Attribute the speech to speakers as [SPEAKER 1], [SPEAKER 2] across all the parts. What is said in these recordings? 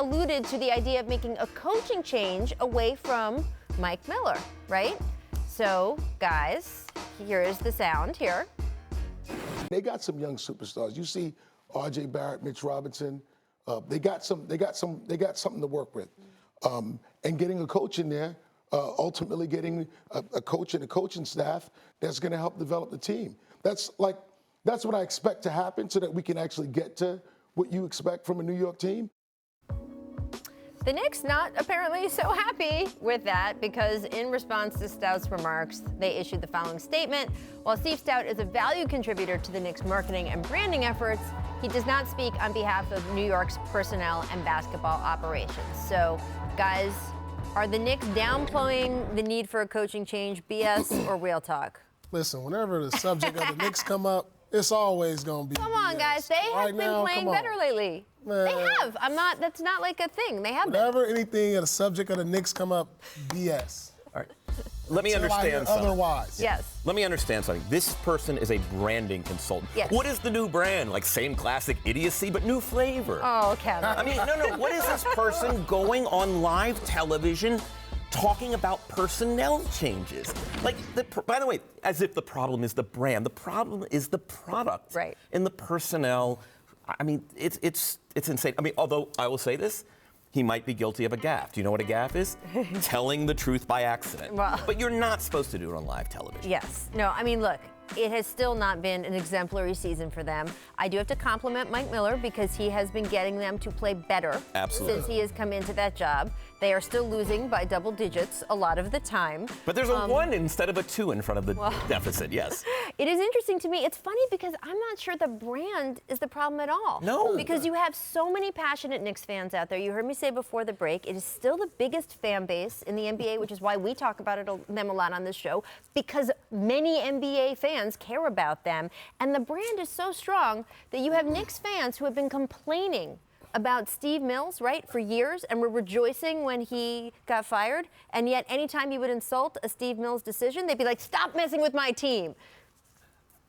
[SPEAKER 1] alluded to the idea of making a coaching change away from Mike Miller, right? So, guys, here is the sound here.
[SPEAKER 2] They got some young superstars. You see R.J. Barrett, Mitch Robinson. They got something to work with. And getting a coach in there, ultimately getting a coach and a coaching staff that's going to help develop the team. That's what I expect to happen so that we can actually get to what you expect from a New York team.
[SPEAKER 1] The Knicks not apparently so happy with that because in response to Stoute's remarks, they issued the following statement. While Steve Stoute is a valued contributor to the Knicks' marketing and branding efforts, he does not speak on behalf of New York's personnel and basketball operations. So, guys, are the Knicks downplaying the need for a coaching change, BS or real talk?
[SPEAKER 3] Listen, whenever the subject of the Knicks come up, it's always going to be
[SPEAKER 1] Come on, guys. They have been playing better lately.
[SPEAKER 3] Man.
[SPEAKER 1] They have. That's not like a thing. They have
[SPEAKER 3] Whenever anything at the subject of the Knicks come up, BS.
[SPEAKER 4] All right. Let me understand something.
[SPEAKER 3] Otherwise.
[SPEAKER 1] Yes.
[SPEAKER 4] Let me understand something. This person is a branding consultant.
[SPEAKER 1] Yes.
[SPEAKER 4] What is the new brand? Like same classic idiocy, but new flavor.
[SPEAKER 1] Oh, Kevin.
[SPEAKER 4] I mean, no. What is this person going on live television talking about personnel changes? Like, by the way, as if the problem is the brand. The problem is the product.
[SPEAKER 1] Right.
[SPEAKER 4] And the personnel. I mean, it's insane. I mean, although I will say this, he might be guilty of a gaffe. Do you know what a gaffe is? Telling the truth by accident.
[SPEAKER 1] Well,
[SPEAKER 4] but you're not supposed to do it on live television.
[SPEAKER 1] Yes. No, I mean, look, it has still not been an exemplary season for them. I do have to compliment Mike Miller because he has been getting them to play better.
[SPEAKER 4] Absolutely.
[SPEAKER 1] Since he has come into that job. They are still losing by double digits a lot of the time.
[SPEAKER 4] But there's a 1 instead of a 2 in front of the deficit, yes.
[SPEAKER 1] It is interesting to me. It's funny because I'm not sure the brand is the problem at all.
[SPEAKER 4] No.
[SPEAKER 1] Because you have so many passionate Knicks fans out there. You heard me say before the break, it is still the biggest fan base in the NBA, which is why we talk about them a lot on this show, because many NBA fans care about them. And the brand is so strong that you have Knicks fans who have been complaining about Steve Mills, right, for years, and were rejoicing when he got fired. And yet, anytime he would insult a Steve Mills decision, they'd be like, stop messing with my team.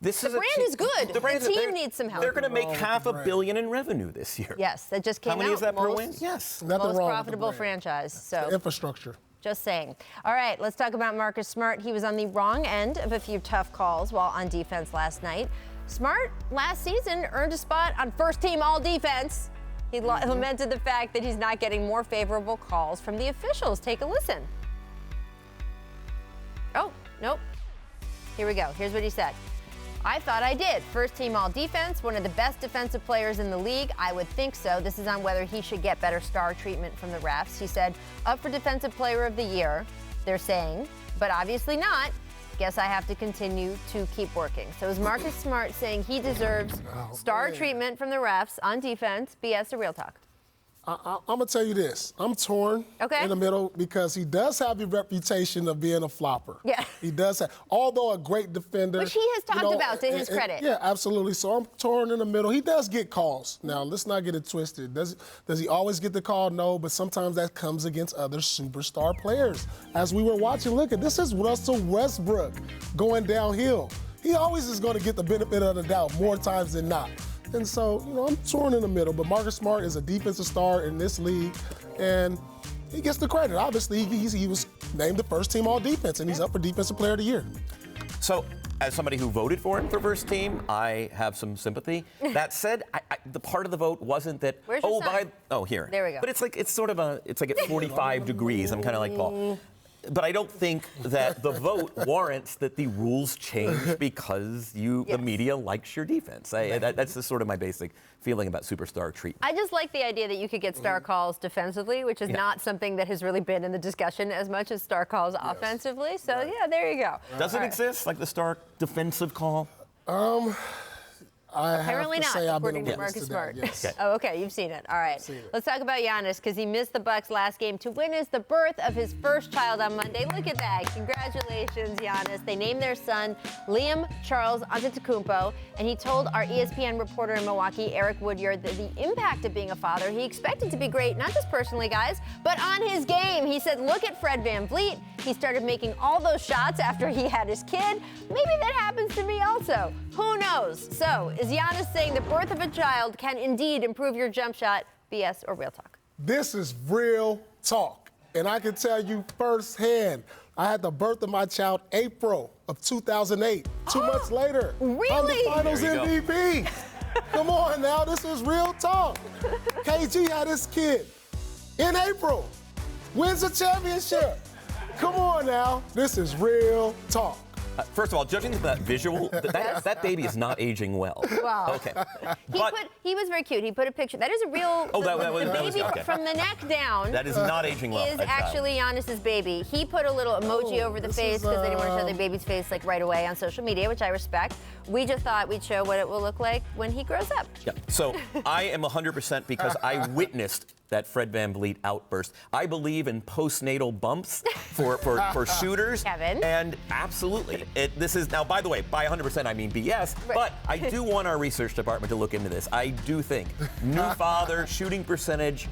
[SPEAKER 1] The brand is good. The team needs some help.
[SPEAKER 4] They're going to make $500 million in revenue this year.
[SPEAKER 1] Yes, that just came out.
[SPEAKER 4] How many is that per win? Yes.
[SPEAKER 1] Most profitable franchise. So
[SPEAKER 3] infrastructure.
[SPEAKER 1] Just saying. All right, let's talk about Marcus Smart. He was on the wrong end of a few tough calls while on defense last night. Smart, last season, earned a spot on first-team all-defense. He lamented the fact that he's not getting more favorable calls from the officials. Take a listen. Oh, nope. Here we go. Here's what he said. I thought I did. First team all defense, one of the best defensive players in the league. I would think so. This is on whether he should get better star treatment from the refs. He said, up for defensive player of the year, they're saying, but obviously not. Guess I have to continue to keep working. So is Marcus Smart saying he deserves star treatment from the refs on defense, BS or real talk?
[SPEAKER 3] I'm going to tell you this. I'm torn in the middle because he does have the reputation of being a flopper.
[SPEAKER 1] Yeah.
[SPEAKER 3] He does have, although a great defender.
[SPEAKER 1] Which he has talked about to his credit.
[SPEAKER 3] Yeah, absolutely. So I'm torn in the middle. He does get calls. Now, let's not get it twisted. Does he always get the call? No, but sometimes that comes against other superstar players. As we were watching, look at this is Russell Westbrook going downhill. He always is going to get the benefit of the doubt more times than not. And so, I'm torn in the middle. But Marcus Smart is a defensive star in this league, and he gets the credit. Obviously, he was named the first team all defense, and he's up for Defensive Player of the Year.
[SPEAKER 4] So, as somebody who voted for him for first team, I have some sympathy. That said, the part of the vote wasn't that.
[SPEAKER 1] Where's your son?
[SPEAKER 4] Here.
[SPEAKER 1] There we go.
[SPEAKER 4] But it's like at 45 degrees. I'm kind of like Paul. But I don't think that the vote warrants that the rules change because the media likes your defense. That's just sort of my basic feeling about superstar treatment.
[SPEAKER 1] I just like the idea that you could get star calls defensively, which is not something that has really been in the discussion as much as star calls offensively. So, there you go.
[SPEAKER 4] Does it exist, like the star defensive call?
[SPEAKER 1] Apparently
[SPEAKER 3] have to
[SPEAKER 1] not,
[SPEAKER 3] say
[SPEAKER 1] according to Marcus Smart.
[SPEAKER 3] Yes.
[SPEAKER 1] Oh, okay, you've seen it. All right. Let's talk about Giannis, because he missed the Bucks' last game to witness the birth of his first child on Monday. Look at that. Congratulations, Giannis. They named their son Liam Charles Antetokounmpo, and he told our ESPN reporter in Milwaukee, Eric Woodyard, that the impact of being a father, he expected to be great, not just personally, guys, but on his game. He said, look at Fred VanVleet. He started making all those shots after he had his kid. Maybe that happens to me also. Who knows? So, is Giannis saying the birth of a child can indeed improve your jump shot, BS or real talk?
[SPEAKER 3] This is real talk. And I can tell you firsthand, I had the birth of my child April of 2008. 2 months later,
[SPEAKER 1] Really?
[SPEAKER 3] I'm the Finals
[SPEAKER 4] There you go.
[SPEAKER 3] MVP. Come on now, this is real talk. KG had his kid in April, wins a championship. Come on now, this is real talk.
[SPEAKER 4] First of all, judging that visual, that baby is not aging well.
[SPEAKER 1] Wow.
[SPEAKER 4] Okay.
[SPEAKER 1] He was very cute. He put a picture. That is a real.
[SPEAKER 4] Oh, that
[SPEAKER 1] the
[SPEAKER 4] was-
[SPEAKER 1] baby
[SPEAKER 4] okay.
[SPEAKER 1] from the neck down.
[SPEAKER 4] That is not aging well.
[SPEAKER 1] Is
[SPEAKER 4] that child.
[SPEAKER 1] actually Giannis's baby. He put a little emoji over the
[SPEAKER 3] this
[SPEAKER 1] face
[SPEAKER 3] is,
[SPEAKER 1] because they didn't want to show their baby's face like right away on social media, which I respect. We just thought we'd show what it will look like when he grows up.
[SPEAKER 4] Yeah. So I am 100% because I witnessed that Fred VanVleet outburst. I believe in postnatal bumps for shooters.
[SPEAKER 1] Kevin.
[SPEAKER 4] And absolutely. This is now, by the way, by 100% I mean BS,
[SPEAKER 1] Right.
[SPEAKER 4] but I do want our research department to look into this. I do think new father, shooting percentage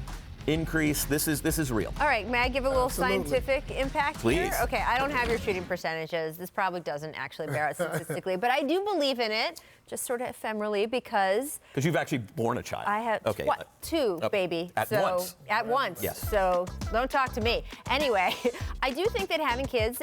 [SPEAKER 4] increase, this is real.
[SPEAKER 1] All right, may I give a little
[SPEAKER 3] Absolutely.
[SPEAKER 1] scientific impact here?
[SPEAKER 4] Please.
[SPEAKER 1] Okay, I don't have your shooting percentages. This probably doesn't actually bear out statistically, but I do believe in it, just sort of ephemerally, because
[SPEAKER 4] Because you've actually born a child.
[SPEAKER 1] I have
[SPEAKER 4] okay.
[SPEAKER 1] two, baby.
[SPEAKER 4] At
[SPEAKER 1] so,
[SPEAKER 4] once.
[SPEAKER 1] At once.
[SPEAKER 4] Yes.
[SPEAKER 1] So don't talk to me. Anyway, I do think that having kids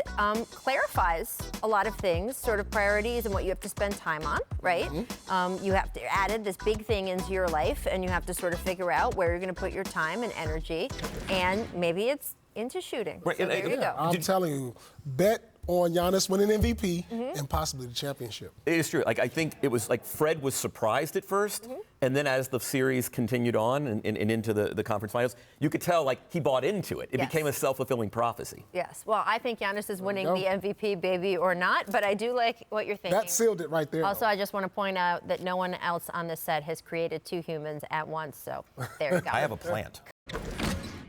[SPEAKER 1] clarifies a lot of things, sort of priorities and what you have to spend time on, right?
[SPEAKER 4] Mm-hmm.
[SPEAKER 1] You have to added this big thing into your life, and you have to sort of figure out where you're going to put your time and energy, and maybe it's into shooting.
[SPEAKER 4] Right,
[SPEAKER 1] So
[SPEAKER 4] and-
[SPEAKER 1] there you go.
[SPEAKER 3] I'm telling you, bet on Giannis winning MVP and possibly the championship.
[SPEAKER 4] It is true. Like I think it was like Fred was surprised at 1st, and then as the series continued on and into the conference finals, you could tell like he bought into it. It
[SPEAKER 1] Yes.
[SPEAKER 4] became a self-fulfilling prophecy.
[SPEAKER 1] Yes. Well, I think Giannis is winning
[SPEAKER 3] go.
[SPEAKER 1] the MVP, baby, or not, but I do like what you're thinking.
[SPEAKER 3] That sealed it right there.
[SPEAKER 1] Also, I just want to point out that no one else on this set has created two humans at once, so there you go.
[SPEAKER 4] I have a plant.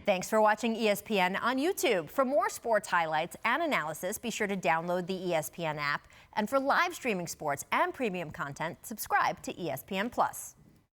[SPEAKER 1] Thanks for watching ESPN on YouTube. For more sports highlights and analysis, be sure to download the ESPN app. And for live streaming sports and premium content, subscribe to ESPN+.